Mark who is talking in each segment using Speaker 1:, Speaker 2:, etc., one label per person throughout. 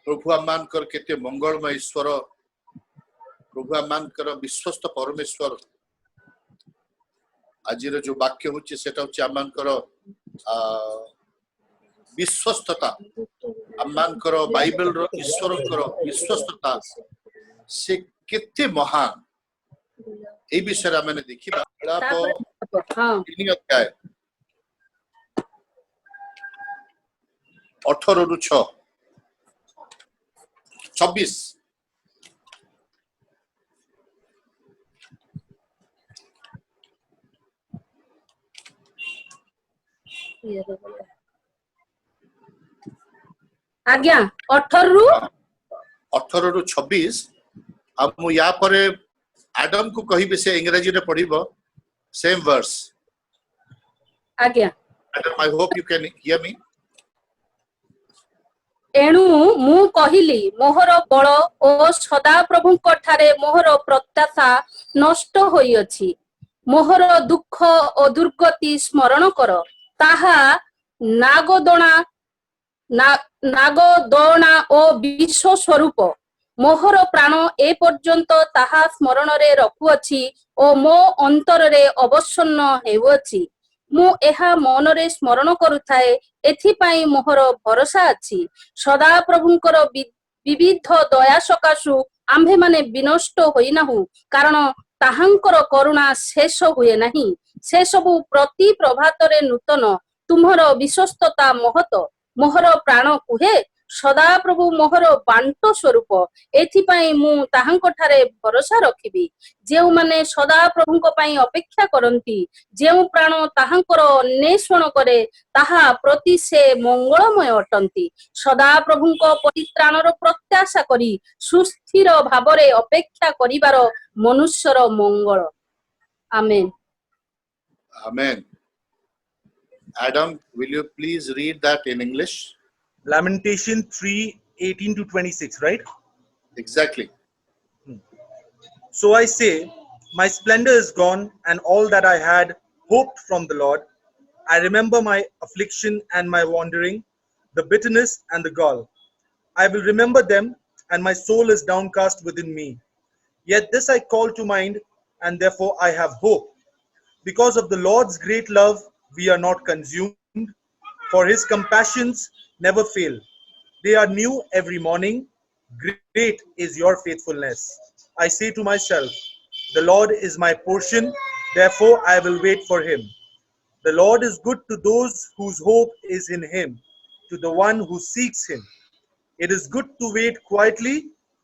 Speaker 1: प्रभु आमकर केते मंगलमय ईश्वर, प्रभु आमकर विश्वस्त परमेश्वर। आज जो वाक्य होची सेटा होची आमकर विश्वस्तता, आमकर बाइबल रो ईश्वर विश्वस्तता से केते महान ए विषय आम देखा। तीन अध्याय 18 रु 26।
Speaker 2: आज्ञा 18
Speaker 1: रु 26। अब मु या पर एडम को कहिबे से इंग्रजी रे पढिबो सेम वर्स।
Speaker 2: आज्ञा
Speaker 1: Adam I hope you can hear me.
Speaker 2: एणु मु कहिली मोहर बळ ओ सदा प्रभुଙ୍କ ठारे मोहर प्रत्याशा नष्ट होई अछि। मोहर दुख ओ दुर्गति स्मरण कर, ताहा नागदोणा ओ विश्व स्वरूप। मोहर प्राण ए पर्यंत ताहा स्मरण रे रखुअछि ओ मो अंतर रे अवसन्न हेउछि। मु एहा मन रे स्मरण करुथाए, एथिपाई मोहर भरोसा अछि। सदा प्रभुंकर विविध दया सकाशु आम्भे माने विनष्ट होई नाहु, कारण ताहांकर करुणा शेष हुए नाही। से सबु प्रति प्रभातरे नूतन, तुम्हर विश्वस्तता महत। मोहर प्राण कुहे सदा प्रभु मोहर बांट स्वरूप, एथिपाई मु ताहांक ठारे भरोसा रखिबी। जेउ माने सदा प्रभुंक पई अपेक्षा करंती, जेउ प्राण ताहांकर अन्वेषण करे, ताहा प्रति से मंगलमय अटंती। सदा प्रभुंक परित्राणर प्रत्याशा करी सुस्थिर भावरे अपेक्षा करिवार मनुष्यर मंगल। आमेन।
Speaker 1: Amen. Adam, will you please read that in English?
Speaker 3: Lamentation 3:18 to 26, right?
Speaker 1: Exactly.
Speaker 3: So I say, my splendor is gone, and all that I had hoped from the Lord. I remember my affliction and my wandering, the bitterness and the gall. I will remember them, and my soul is downcast within me. Yet this I call to mind, and therefore I have hope. Because of the Lord's great love, we are not consumed, for his compassions never fail. They are new every morning. Great is your faithfulness. I say to myself, the Lord is my portion, therefore I will wait for him. The Lord is good to those whose hope is in him, to the one who seeks him. It is good to wait quietly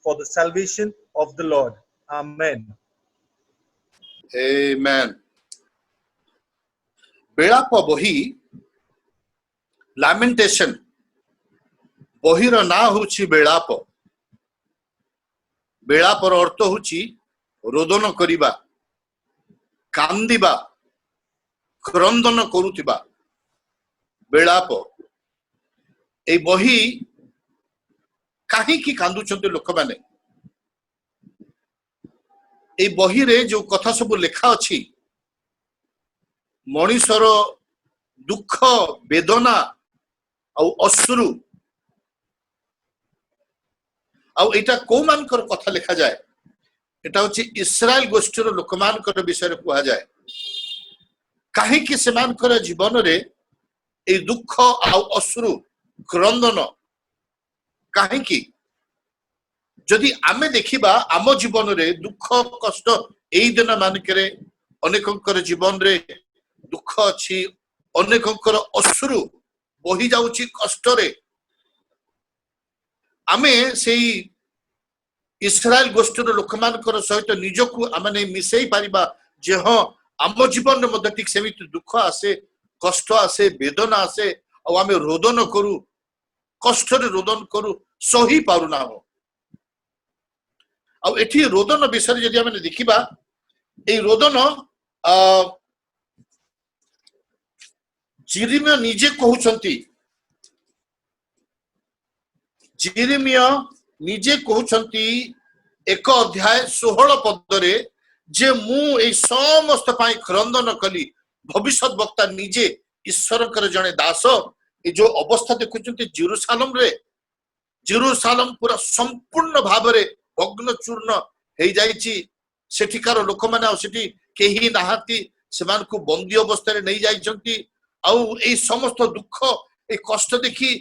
Speaker 3: for the salvation of the Lord. Amen.
Speaker 1: Amen. बेलाप बही लैमेंटेशन बहीर ना होची बेलाप। बेलापर अर्थ होची रोदन करिबा, कांदिबा, क्रंदन करुतिबा बेलाप। ए बही काहीकि कांदुचंते लोक माने। ए बही रे जो कथा सब लेखा अछि, मनुष्यर दुख वेदना आउ अश्रु आउ एटा को मानकर कथा लिखा जाए, एटा होची इस्राएल गोष्ठीर लोक मानकर विषय कहा जाए। काहे कि से मानकर जीवन रे ए दुख आउ अश्रु क्रंदन काहे कि जदि आमे देखिबा आम जीवन रे दुख कष्ट एई दिन मानकरे अनेकंकर जीवन रे दुख अछि, अनेकंकर अश्रु बही जाउची कष्ट रे। आमे सेई इस्राएल गोष्ठीर लोक मानकर सहित निजकु आमे मिसेई पारिबा जे हां आम जीवन रे मध्य ठीक सेमिति दुख आसे, कष्ट आसे, वेदना आसे, आ आमे रोदन करू, कष्ट रे रोदन करू, सही पारुना हो। आ एठी रोदन विषय जदि आमे देखिबा, ए रोदन जिरिमिया निजे कहउछंती, जिरिमिया निजे कहउछंती 1 अध्याय 16 पदरे जे मु ए समस्त पाई क्रंदन कली। भविष्यत वक्ता निजे ईश्वर कर जने दास ए जो अवस्था देखुछंती जेरूशलेम रे, जेरूसालम पूरा संपूर्ण भावरे भग्न चूर्ण हो जाइछि सेठिकार लोक माने आ सेठी केही नाहाती सेमान को बंदी अवस्था रे नहीं जाइछंती आउ एई समस्त दुख ए कष्ट देखि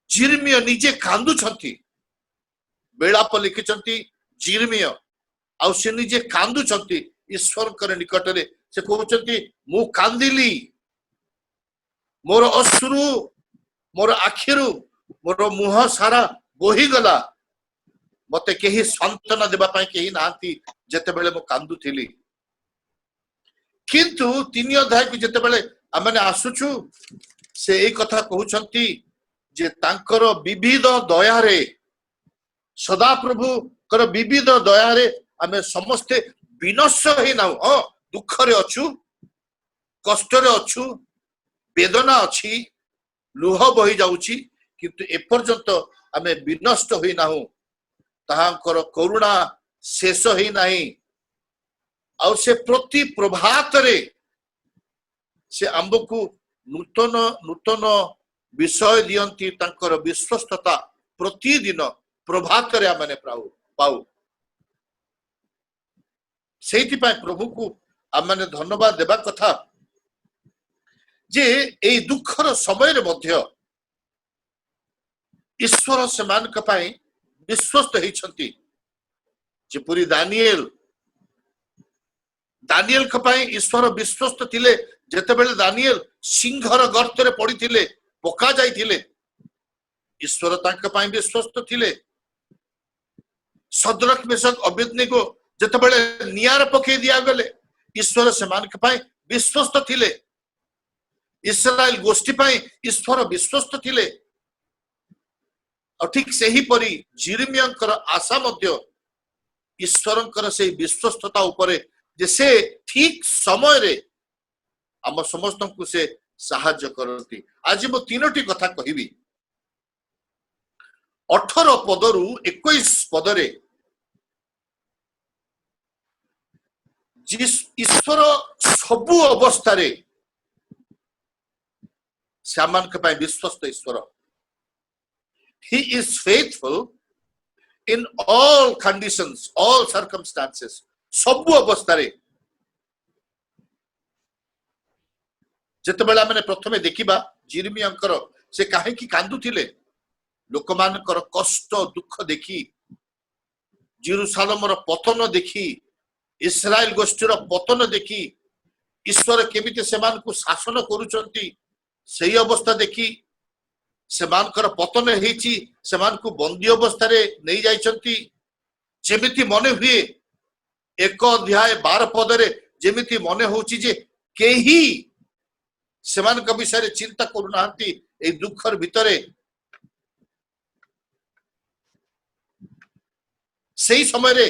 Speaker 1: जिर्मिया निजे कांदु छंती बेलाप लिखिछंती जिर्मिया आउ से निजे कांदु छंती ईश्वर कर निकट रे से कहउछंती मु कांदिली मोर अश्रु मोर आखिरु मोर मुह सारा बोही गला मते केही सांत्वना देबा पई केही नांती जते बेले मु कांदु थिली किंतु 3 अध्याय को जते बेले आमने आसुछु से ए कथा कहउछंती जे तांकर विविध दया रे सदा प्रभु कर विविध दया रे आमे समस्ते विनष्ट हे ना हो दुख रे अछु कष्ट रे अछु वेदना अछि लुह बही जाउछि किंतु ए पर्यंत आमे विनष्ट होई ना हो ताहांकर करुणा शेष होई नाही और से प्रति प्रभात रे से आंबकु नूतन नूतन विषय दियंती तांकर विश्वस्तता प्रतिदिन प्रभात रे आमने पाऊ सेति पाए प्रभु को आमने धन्यवाद देबा कथा जे एई दुखर समय रे मध्य ईश्वर समान का पाए विश्वस्त हेछंती जेपुरी दानिएल का पाए ईश्वर विश्वस्त थिले जेते बेले दानिएल सिंहर गर्त रे पड़िथिले पका जाइथिले ईश्वर तांका पाए विश्वस्त थिले सदरक मेशक अबेदनेगो जेते बेले नियार पके दिया गले ईश्वर समान के पाए विश्वस्त थिले इस्राएल गोष्ठी पाए ईश्वर विश्वस्त थिले और ठीक से ही परी जिर्मियाकर आशा मध्य ईश्वरंकर से विश्वस्तता उपरे जे से ठीक समय रे आम समस्त को से साहाय्य करती आज मो 3टी कथा कहिबी 18 पदरु 21 पदरे ईश्वर सबु अवस्था रे सामान के पाए विश्वस्त ईश्वर he is faithful in all conditions all circumstances सबु अवस्था रे जते बेला माने प्रथमे देखिबा जिर्मियाकर से काहे की कांदु थिले लोकमानकर कष्ट दुख देखी जेरूसालेमर पतन देखी इस्राएल गोष्ठीर पतन देखी ईश्वर केमिति सेमान को शासन करूचंती सही अवस्था देखी सेमानकर पतन हेची सेमान को बंदी अवस्था रे नहीं जाइचंती जेमिति मने हुए 1 अध्याय 12 पदरे जेमिति मने होची जे केही सेमान का विषय चिंता करूनांती ए दुखर भितरे सही समय रे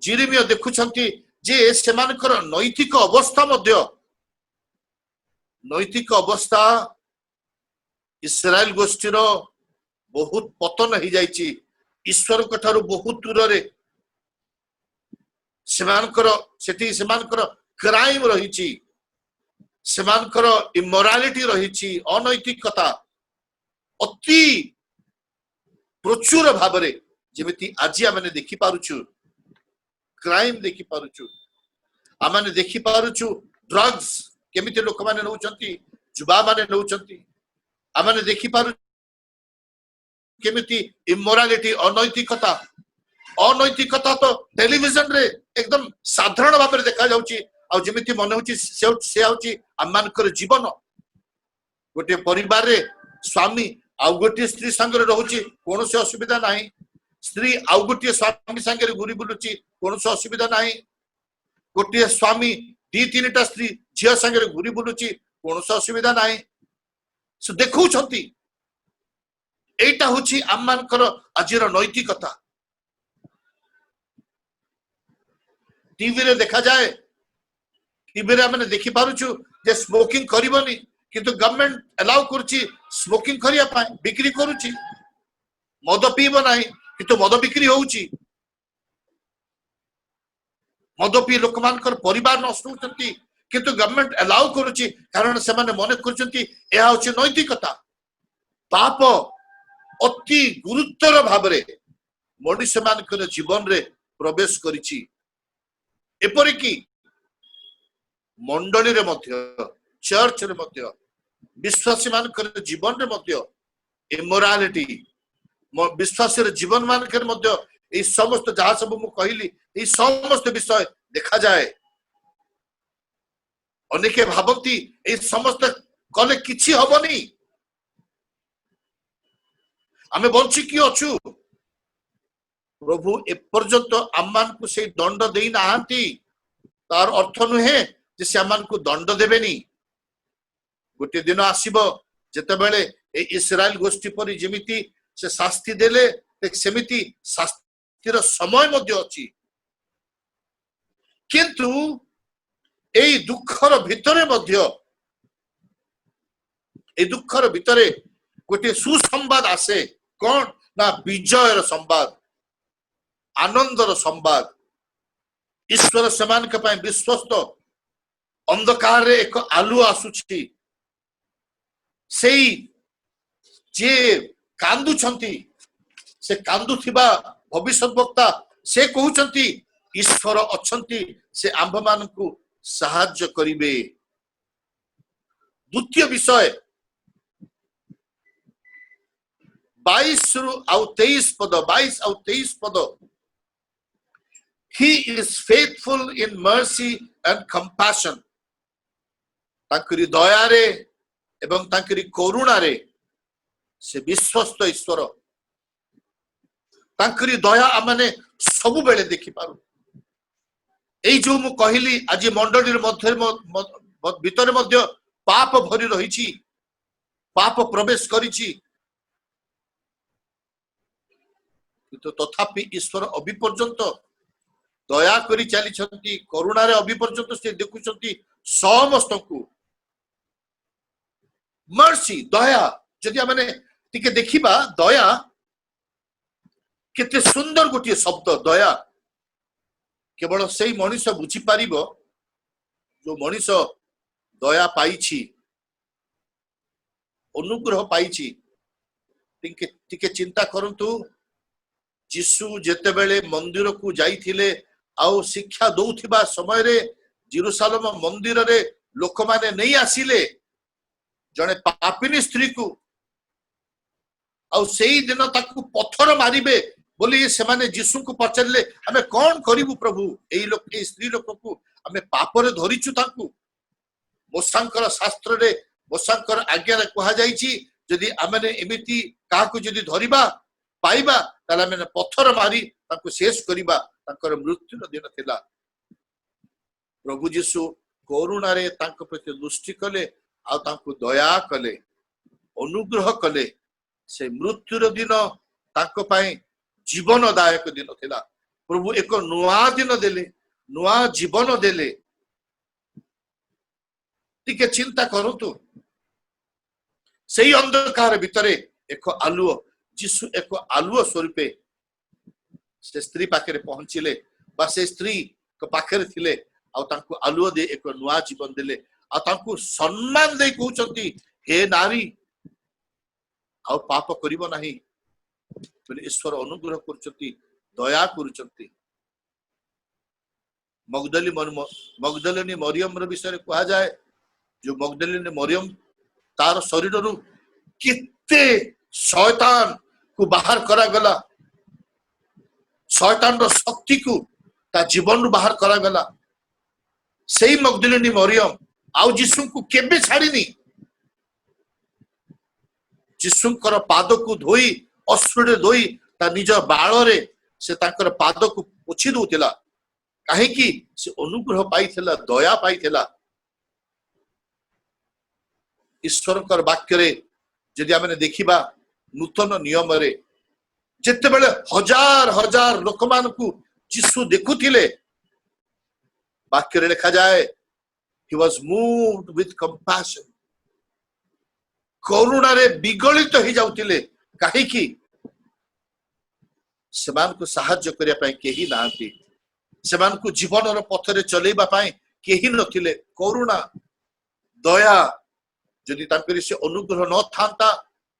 Speaker 1: जिर्मिया देखुछंती जे सेमानकर नैतिक अवस्था मध्य नैतिक अवस्था इस्राएल गोष्ठीर बहुत पतन हो जाइछि ईश्वर कठारु बहुत दूर रे सेमानकर क्राइम रहिछि सेमानकर इमोरालिटी रहिछि अनैतिकता अति प्रचुर भाव रे जेमिति आज आमने देखि पारुछु क्राइम देखि पारुछु आमने देखि पारुछु ड्रग्स केमिति लोक माने नउचंती जुबा माने नउचंती आमने देखि पारु केमिति इमोरालिटी अनैतिकता तो टेलीविजन रे एकदम साधारण भाव में देखा जाउची आ जेमिति मन होची से होची आमानकर जीवन गोटे परिवार रे स्वामी आ गोटे स्त्री संग रे रहउची कोनोसे असुविधा नाही स्त्री आ गोटे स्वामी संग रे घुरी बुलुची कोनोसे असुविधा नाही गोटे स्वामी 2-3टा स्त्री झिया संग रे घुरी बुलुची कोनोसे असुविधा नाही सो देखौ छंती एटा होची आमानकर आजिर नैतिकता टीवी रे देखा जाए टीवी रे हमने देखि पारुछु जे स्मोकिंग करिवनी किंतु गवर्नमेंट अलाउ करछि स्मोकिंग करिया पाए बिक्री करूछि मद पीब नाही किंतु मद बिक्री होउछि मद पी लोकमानकर परिवार नष्ट होउछंती किंतु गवर्नमेंट अलाउ करूछि कारण से माने मने करछंती एहा होछि नैतिकता पाप ଅତି ଗୁରୁତର ଭାବରେ ମଣିଷ ମାନଙ୍କର ଜୀବନରେ ପ୍ରବେଶ କରିଛି। ଏପରିକି ମଣ୍ଡଳୀରେ ମଧ୍ୟ, ଚର୍ଚ୍ଚରେ ମଧ୍ୟ, ବିଶ୍ୱାସୀ ମାନଙ୍କର ଜୀବନରେ ମଧ୍ୟ ଇମୋରାଲିଟି, ବିଶ୍ୱାସୀର ଜୀବନ ମାନଙ୍କରେ ମଧ୍ୟ এই সমস্ত ଯାହା ସବୁ ମୁଁ କହିଲି এই ସମସ୍ତ ବିଷୟ ଦେଖାଯାଏ। ଅନେକେ ଭାବନ୍ତି এই ସମସ୍ତ କଲେ କିଛି ହବନି, ଆମେ ବଞ୍ଚିକି ଅଛୁ। ପ୍ରଭୁ ଏପର୍ଯ୍ୟନ୍ତ ଆମମାନଙ୍କୁ ସେଇ ଦଣ୍ଡ ଦେଇନାହାନ୍ତି। ତାର ଅର୍ଥ ନୁହେଁ ଯେ ସେ ଆମମାନଙ୍କୁ ଦଣ୍ଡ ଦେବେନି। ଗୋଟିଏ ଦିନ ଆସିବ ଯେତେବେଳେ এই ଇସ୍ରାଏଲ ଗୋଷ୍ଠୀ ପରି ଯେମିତି ସେ ଶାସ୍ତି ଦେଲେ, ସେମିତି ଶାସ୍ତିର ସମୟ ମଧ୍ୟ ଅଛି। କିନ୍ତୁ এই ଦୁଃଖର ଭିତରେ ମଧ୍ୟ, এই ଦୁଃଖର ଭିତରେ ଗୋଟିଏ ସୁସମ୍ବାଦ ଆସେ। କଣ ନା ବିଜୟର ସମ୍ବାଦ, ଆନନ୍ଦର ସମ୍ବାଦ। ଈଶ୍ୱର ସେମାନଙ୍କ ପାଇଁ ବିଶ୍ୱସ୍ତ। ଅନ୍ଧକାରରେ ଏକ ଆଲୁଅ ଆସୁଛି। ସେଇ ଯିଏ କାନ୍ଦୁଛନ୍ତି, ସେ କାନ୍ଦୁଥିବା ଭବିଷ୍ୟତ ବକ୍ତା, ସେ କହୁଛନ୍ତି ଈଶ୍ୱର ଅଛନ୍ତି, ସେ ଆମ୍ଭମାନଙ୍କୁ ସାହାଯ୍ୟ କରିବେ। ଦ୍ୱିତୀୟ ବିଷୟ 22 ଆଉ 23 ପଦ, He is faithful in mercy and compassion. ତାଙ୍କରି ଦୟାରେ ଏବଂ ତାଙ୍କରି କରୁଣାରେ ସେ ବିଶ୍ୱସ୍ତ ଈଶ୍ୱର। ତାଙ୍କରି ଦୟା ଆମେ ସବୁବେଳେ ଦେଖିପାରୁ। এই ଯୋଉ ମୁଁ କହିଲି ଆଜି ମଣ୍ଡଳୀର ଭିତରେ ମଧ୍ୟ ପାପ ଭରି ରହିଛି, ପାପ ପ୍ରବେଶ କରିଛି, କିନ୍ତୁ ତଥାପି ଈଶ୍ୱର ଅବିପର୍ଯ୍ୟନ୍ତ ଦୟା କରି ଚାଲିଛନ୍ତି। କରୁଣାରେ ଅବିପର୍ଯ୍ୟନ୍ତ ସେ ଦେଖୁଛନ୍ତି ସମସ୍ତଙ୍କୁ। ମର୍ସି, ଦୟା, ଯଦି ଆମେ ଟିକେ ଦେଖିବା, ଦୟା କେତେ ସୁନ୍ଦର ଗୋଟିଏ ଶବ୍ଦ। ଦୟା କେବଳ ସେଇ ମଣିଷ ବୁଝିପାରିବ ଯୋଉ ମଣିଷ ଦୟା ପାଇଛି, ଅନୁଗ୍ରହ ପାଇଛି। ଟିକେ ଚିନ୍ତା କରନ୍ତୁ, ଯୀଶୁ ଯେତେବେଳେ ମନ୍ଦିରକୁ ଯାଇଥିଲେ ଆଉ ଶିକ୍ଷା ଦଉଥିବା ସମୟରେ ଜେରୁସାଲେମ ମନ୍ଦିରରେ ଲୋକମାନେ ନେଇ ଆସିଲେ ଜଣେ ପାପିନୀ ସ୍ତ୍ରୀକୁ, ଆଉ ସେଇ ଦିନ ତାକୁ ପଥର ମାରିବେ ବୋଲି ସେମାନେ ଯୀଶୁଙ୍କୁ ପଚାରିଲେ, ଆମେ କଣ କରିବୁ ପ୍ରଭୁ? ଏଇ ସ୍ତ୍ରୀ ଲୋକକୁ ଆମେ ପାପରେ ଧରିଛୁ ତାଙ୍କୁ। ମୋଶାଙ୍କର ଶାସ୍ତ୍ରରେ, ମୋଶାଙ୍କର ଆଜ୍ଞାରେ କୁହାଯାଇଛି, ଯଦି ଆମେ ଏମିତି କାହାକୁ ଯଦି ଧରିବା ପାଇବା ତାହେଲେ ଆମେ ପଥର ମାରି ତାଙ୍କୁ ଶେଷ କରିବା। ତାଙ୍କର ମୃତ୍ୟୁର ଦିନ ଥିଲା। ପ୍ରଭୁ ଯୀଶୁ କରୁଣାରେ ତାଙ୍କ ପ୍ରତି ଦୃଷ୍ଟି କଲେ ଆଉ ତାଙ୍କୁ ଦୟା କଲେ, ଅନୁଗ୍ରହ କଲେ। ସେ ମୃତ୍ୟୁର ଦିନ ତାଙ୍କ ପାଇଁ ଜୀବନଦାୟକ ଦିନ ଥିଲା। ପ୍ରଭୁ ଏକ ନୂଆ ଦିନ ଦେଲେ, ନୂଆ ଜୀବନ ଦେଲେ। ଟିକେ ଚିନ୍ତା କରନ୍ତୁ, ସେଇ ଅନ୍ଧକାର ଭିତରେ ଏକ ଆଲୁଅ, ଯୀଶୁ ଏକ ଆଲୁଅ ସ୍ୱରୂପେ ସେ ସ୍ତ୍ରୀ ପାଖରେ ପହଞ୍ଚିଲେ ବା ସେ ସ୍ତ୍ରୀଙ୍କ ପାଖରେ ଥିଲେ ଆଉ ତାଙ୍କୁ ଆଲୁଅ ଦେଇ ଏକ ନୂଆ ଜୀବନ ଦେଲେ। ଆଉ ତାଙ୍କୁ ସମ୍ମାନ ଦେଇ କହୁଛନ୍ତି, ହେ ନାରୀ, ଆଉ ପାପ କରିବ ନାହିଁ ବୋଲି ଈଶ୍ୱର ଅନୁଗ୍ରହ କରୁଛନ୍ତି, ଦୟା କରୁଛନ୍ତି। ମଗଦଲିନୀ ମରିୟମର ବିଷୟରେ କୁହାଯାଏ, ଯୋଉ ମଗଦଲିନୀ ମରିୟମ, ତାର ଶରୀରରୁ କେତେ ଶୟତାନକୁ ବାହାର କରାଗଲା, ଶୟତାନର ଶକ୍ତିକୁ ତା ଜୀବନରୁ ବାହାର କରାଗଲା। ସେଇ ମଗଦଲିନୀ ମରିୟମ ଆଉ ଯୀଶୁଙ୍କୁ କେବେ ଛାଡ଼ିନି। ଯୀଶୁଙ୍କର ପାଦକୁ ଧୋଇ, ଅଶ୍ରୁରେ ଧୋଇ ତା ନିଜ ବାଳରେ ସେ ତାଙ୍କର ପାଦକୁ ପୋଛି ଦଉଥିଲା। କାହିଁକି? ସେ ଅନୁଗ୍ରହ ପାଇଥିଲା, ଦୟା ପାଇଥିଲା। ଈଶ୍ୱରଙ୍କର ବାକ୍ୟରେ ଯଦି ଆମେ ଦେଖିବା, ନୂତନ ନିୟମରେ ଯେତେବେଳେ ହଜାର ହଜାର ଲୋକମାନଙ୍କୁ ଯୀଶୁ ଦେଖୁଥିଲେ, ବାକ୍ୟରେ ଲେଖାଯାଏ, he was moved with compassion. କରୁଣାରେ ବିଗଳିତ ହେଇଯାଉଥିଲେ। କାହିଁକି? ସେମାନଙ୍କୁ ସାହାଯ୍ୟ କରିବା ପାଇଁ କେହି ନାହାନ୍ତି, ସେମାନଙ୍କୁ ଜୀବନର ପଥରେ ଚଲେଇବା ପାଇଁ କେହି ନଥିଲେ। କରୁଣା, ଦୟା, ଯଦି ତାଙ୍କର ସେ ଅନୁଗ୍ରହ ନଥାନ୍ତା,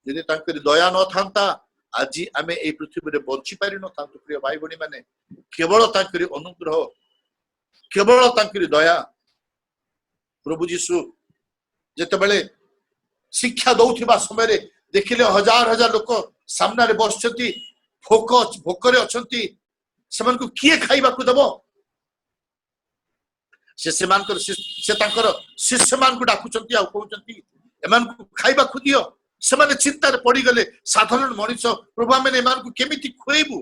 Speaker 1: ଯଦି ତାଙ୍କର ଦୟା ନଥାନ୍ତା, आज आमे ए पृथ्वी रे बंची पारि न था प्रिय भाई बणी माने केवल तांकरी अनुग्रह केवल तांकरी दया प्रभु जीशु जेतेबेले शिक्षा दौथिबा समय रे देखिले हजार हजार लोक सामना रे बसछंती भोकरे अछंती सेमान को किए खाइबा को दबो से तांकर शिष्य मान को डाकुचंती आ कहउचंती एमान को खाइबा को दियो सेमाने चिंतार पड़ी गले साधारण मनुष्य प्रभु आमे एमान को केमिति खुएबु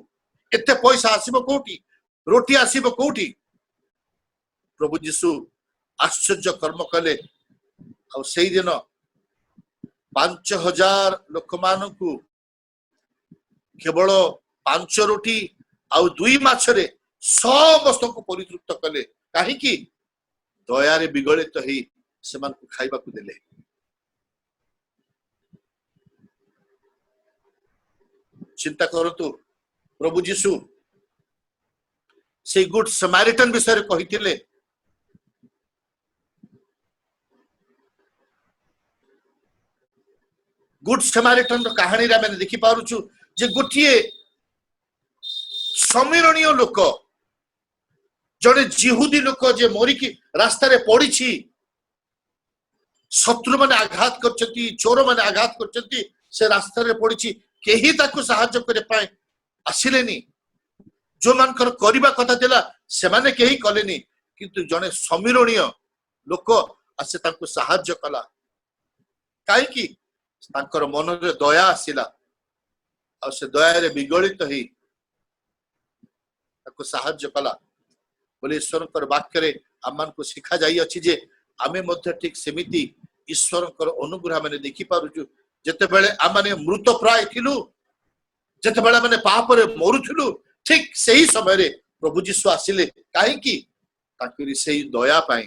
Speaker 1: एते पैसा आसीबो कोठी रोटी आसीबो कोठी प्रभु जीशु आश्चर्य कर्म कले आ सेई दिन 5000 लोक मानकु केवल 5 रोटी आ 2 माछरे समस्त को परितृप्त कले काहे कि दया रे बिगलित हेई सेमान को खाइबा को देले चिंता करतु प्रभु जीशु से गुड समारिटन विषय कहिथिले गुड समारिटन रो कहानी रे मैं देखि पारुछु जे गोटिए समीरणीय लोक जड़े जिहुदी लोक जे मोरिकी रास्ता रे पड़ी शत्रु माने आघात करछंती चोर माने आघात करछंती से रास्ता रे पड़ी केही ताकू सहायता करे पाए आसिलेनी जो मानकर करिबा कथा देला से माने केही कलेनी किंतु जने समीरणीय लोक आसे ताकू सहायता कला काई की तांकर मन रे दया आसिला आ से दया रे बिगलित हेई ताकू सहायता कला बोले ईश्वर वाक्य रे आमान को शिखा जाई अछि जे आमे मध्य ठीक सेमिति ईश्वर अनुग्रह माने देखि पारुछु जते बेले आमाने मृत प्राय थिलु जते बेले माने पाप रे मरुथिलु ठीक सही समय रे प्रभु जीशु आसिले काहे की ताकरी सही दया पाई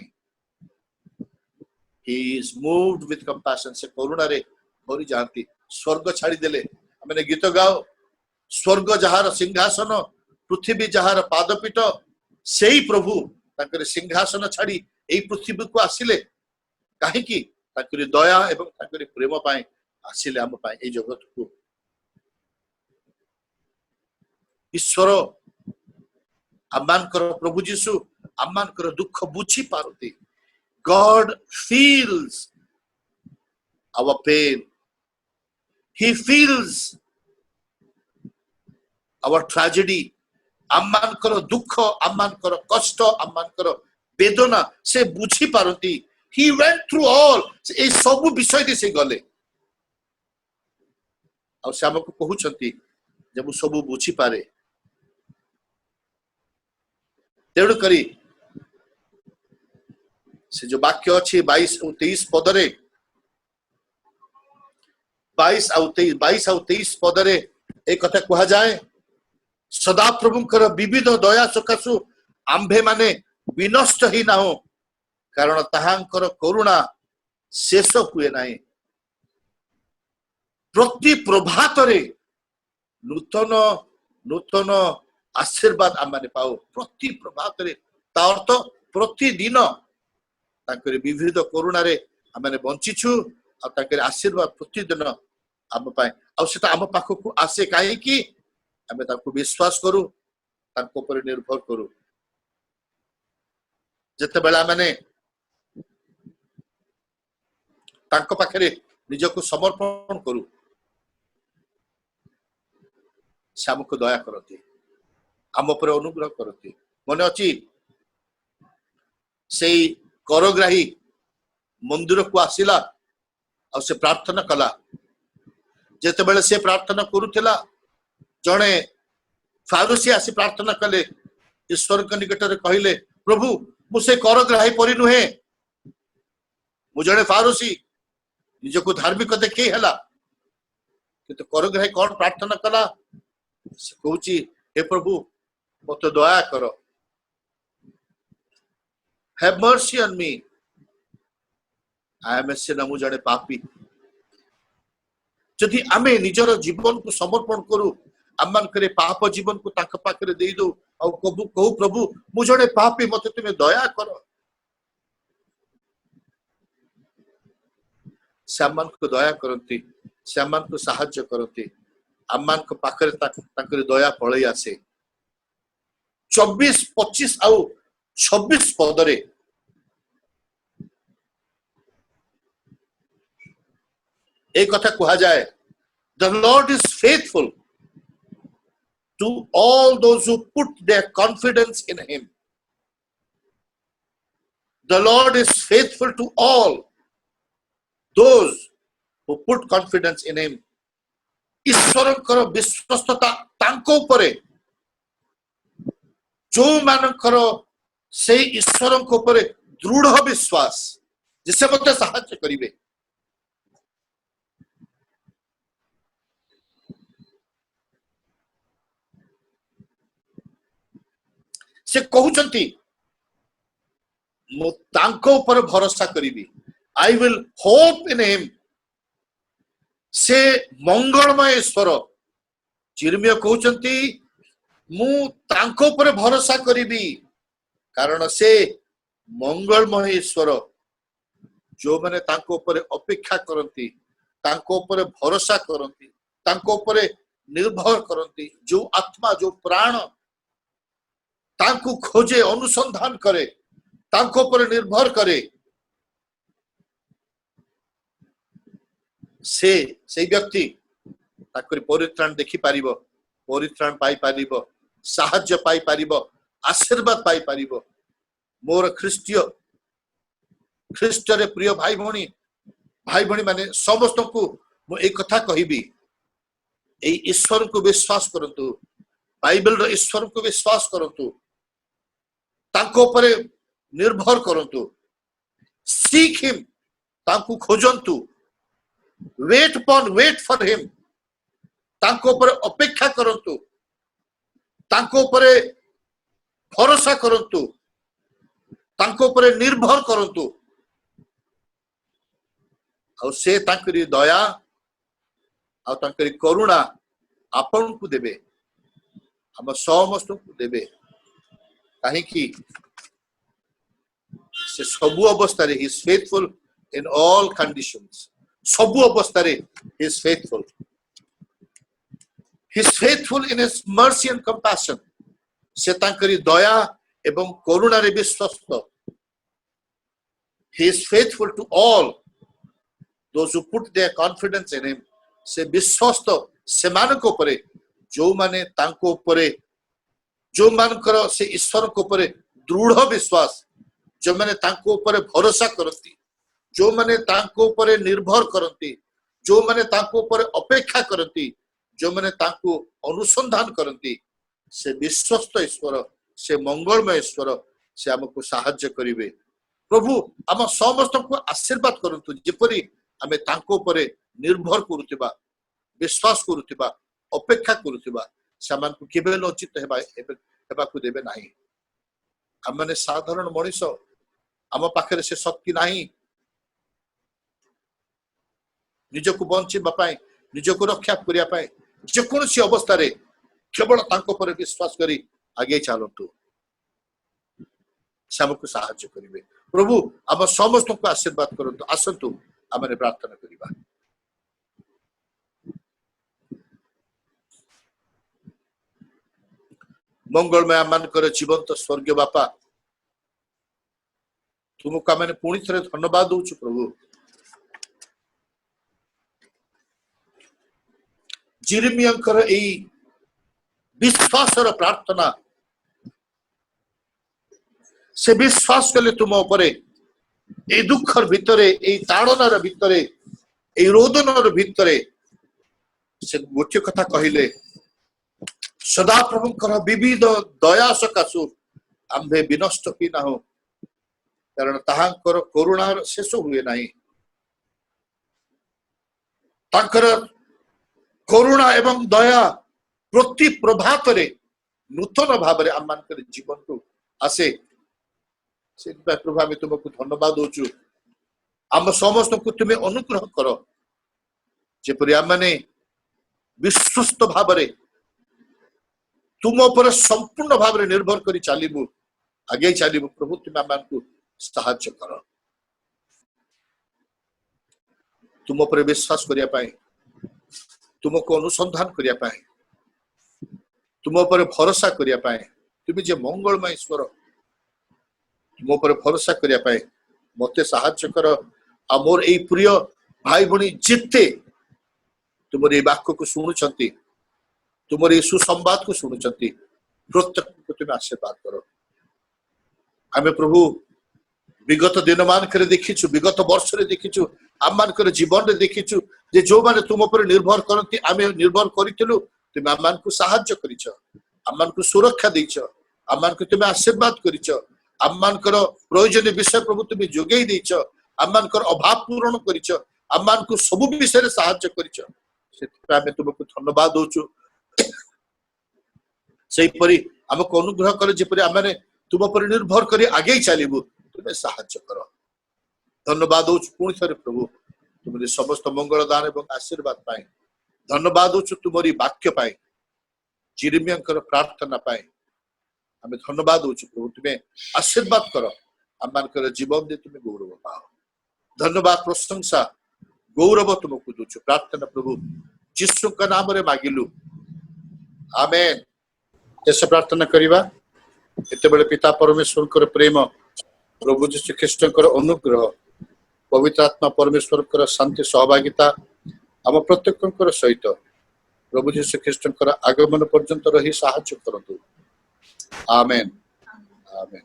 Speaker 1: he is moved with compassion से करुणा रे भरी जानती स्वर्ग छाड़ी देले आमे गीत गाओ स्वर्ग जहार सिंहासन पृथ्वी जहार पादपीठ सेही प्रभु ताकरे सिंहासन छाड़ी एई पृथ्वी को आसिले काहे की ताकरी दया एवं ताकरी प्रेम पाए आसिले हम पाए ए जगत को ईश्वर आमानकर प्रभु जीशु आमानकर दुख बुझी पारती God feels our pain. He feels our tragedy. आमानकर दुख आमानकर कष्ट आमानकर वेदना से बुझी पारती he went through all ए सब विषय दे से गले आ से हमको कहउछंती जब सब बुझी पारे तेडु करी से जो वाक्य अच्छी 22 और 23 पदरे 22 और 23 पदरे एक कथा कहा जाए सदा प्रभुंकर विविध दया सकाशु आंभे माने विनष्ट ही ना हो कारण ताहांकर करुणा शेष हुए नहीं प्रति प्रभात रे नूतन नूतन आशीर्वाद आमाने पाओ प्रति प्रभात रे ता अर्थ प्रतिदिन तांकर विविध करुणा रे आमाने बंचिछु आ तांकर आशीर्वाद प्रतिदिन आम पाए आ सेटा आम पाखकु आसे काहे कि आमे तांको विश्वास करू तांको पर निर्भर करू जते बेला माने तांको पाखरे निजको समर्पण करू से हमको दया करती आम पर अनुग्रह करती मने अछि सेई करग्राही मंदिर को आसिला और से प्रार्थना कला जेते बेले से प्रार्थना करूथिला जणे फारूसी आसी प्रार्थना कले ईश्वर के निकट रे कहिले प्रभु मुसे करग्राही परि नुहे मु जणे फारूसी निजको धार्मिक देखै हला किंतु करग्राही कोन प्रार्थना कला से कहूची हे प्रभु मते दया करो have mercy on me I am a sinner मु जणे पापी जदि आमे निजर जीवन को समर्पण करू आमान करे पाप जीवन को ताक पाखरे देई दो आ कहू प्रभु मु जणे पापी मते तुमे दया करो सामान को दया करती सामान को सहायता करती आम्मान को पाखरे तांकरी दया पळई आसे 24 25 आउ 26 पदरे एक कथा कहा जाए the Lord is faithful to all those who put their confidence in him. The Lord is faithful to all those who put confidence in him. ईश्वरଙ୍କର ବିଶ୍ୱସ୍ତତା ତାଙ୍କ ଉପରେ ଯୋଉମାନଙ୍କର ସେଇ ଈଶ୍ୱରଙ୍କ ଉପରେ ଦୃଢ ବିଶ୍ୱାସ ଯେ ସେ ମୋତେ ସାହାଯ୍ୟ କରିବେ से कहउचंती मु तांको ऊपर भरोसा करिबी I will hope in him से मंगलमय ईश्वर चिरमिय कहउचंती मु तांको ऊपर भरोसा करिबी कारण से मंगलमय ईश्वर जो माने तांको ऊपर अपेक्षा करंती तांको ऊपर भरोसा करंती तांको ऊपर निर्भर करंती जो आत्मा जो प्राण तांको खोजे अनुसंधान करे तांको पर निर्भर करे से व्यक्ति ताकरी परित्राण देखि पारिबो परित्राण पाई पारिबो साहाय्य पाई पारिबो आशीर्वाद पाई पारिबो मोर ख्रीष्ट रे प्रिय भाई भणी माने समस्त को मु एक कथा कहिबी ए ईश्वर को विश्वास करंतु बाइबल रो ईश्वर को विश्वास करंतु तांको पर निर्भर करंतु सीक हिम तांको खोजंतु वेट फॉर हिम तांको पर अपेक्षा करंतु तांको पर भरोसा करंतु तांको पर निर्भर करंतु आ से तांकरी दया आ तांकरी करुणा आपन को देबे हम समस्त को देबे काहे कि से सबु अवस्था रे he is faithful in all conditions सबु अवस्था रे he is faithful in his mercy and compassion से तांकरी दया एवं करुणा रे विश्वस्त he is faithful to all those who put their confidence in him से विश्वस्त से मानको परे जो माने तांको परे जो मानकर से ईश्वर को ऊपर दृढ़ विश्वास जो माने तांको ऊपर भरोसा करती जो माने तांको ऊपर निर्भर करती जो माने तांको ऊपर अपेक्षा करती जो माने तांको अनुसंधान करती से विश्वस्त ईश्वर से मंगलमय ईश्वर से हमको साहाय्य करिवे प्रभु आम समस्त को आशीर्वाद करंतु जेपरि आमे तांको ऊपर निर्भर करूतिबा विश्वास करूतिबा अपेक्षा करूतिबा सामान को केबे लचित हेबा को देबे नाही हम माने साधारण मनीष आम पाखरे से शक्ति नाही निजको बंचिबा पाए निजको रक्षा करिया पाए जे कोनसी अवस्था रे केवल तांको पर विश्वास करी आगे चलतु सबको साहाय्य करिवे प्रभु आम समस्त को आशीर्वाद करंतु आसंतु आमने प्रार्थना करिबा मंगलमय मानकर जीवंत स्वर्गीय बापा तुमको आम पुणी थे धन्यवाद दौचु प्रभु जिरमियांकर एई विश्वासर प्रार्थना से विश्वास कले तुम उपरे ए दुखर भितरे ए ताड़नार भितरे ए रोदनर भितरे से गोटे कथा कहिले सदा प्रभुंकर विविध दया सकाशु आम्भे विनष्ट कि ना हो कारण ताहांकर करुणार शेष हुए नाही तांकर करुणा एवं दया प्रति प्रभात रे नूतन भाव रे आम मानकर जीवन को आसे से प्रभु आम तुमको धन्यवाद दौचु आम समस्त को तुम्हें अनुग्रह कर जेपरि आम माने विश्वस्त भाव रे तुम पर संपूर्ण भाव रे निर्भर करी चलिबु आगे चलिबु प्रभु तुम आम को साहाय्य कर तुम पर विश्वास करिया पाए तुमको अनुसंधान करिया पाए तुम ऊपर भरोसा करिया पाए तुम जे मंगलमय ईश्वर तुम ऊपर भरोसा करिया पाए मते साहाय्य कर आ मोर एई प्रिय भाई भणी जिते तुमर ए वाक्य को शुणुचंती तुमर ए सुसंवाद को शुणुचंती प्रत्येक को तुम आशीर्वाद करो आमे प्रभु विगत दिन मानक देखीचु विगत वर्ष रे देखीचु आम मानकर जीवन रे देखीचु जे जो माने तुम पर निर्भर करती आमे निर्भर करितलु तुम आम मान को साहाय्य करिछ आम मान को सुरक्षा देइछ आम मान को तुम आशीर्वाद करिछ आम मानकर प्रयोजन विषय प्रभु तुम जोगेई देइछ आम मानकर अभाव पूर्ण करिछ आम मान को सब विषय रे साहाय्य करिछ सेति आमे तुमको धन्यवाद दोछु सेहि परि हमको अनुग्रह कर जेपरि आमे तुम पर निर्भर करी आगे चलू तुम्हें साहाय्य कर धन्यवाद पुणी थे प्रभु तुम समस्त मंगल दान और आशीर्वाद पाए धन्यवाद तुमरी वाक्य पाए जिरमिया प्रार्थना पाए आम धन्यवाद प्रभु तुम्हें आशीर्वाद कर आम जीवन दे तुम्हें गौरव पाओ धन्यवाद प्रशंसा गौरव तुमको दूचु प्रार्थना प्रभु जीशु का नाम रे मागिलु आमेन जैसे प्रार्थना करिबा एते बेले पिता परमेश्वर प्रेम प्रभु जीशु ख्रीष्ट अनुग्रह पवित्र आत्मा परमेश्वर शांति सहभागिता आम प्रत्येक सहित प्रभु जीशु ख्रीष्ट आगमन पर्यंत रही साहाय्य करतु आमेन आमेन।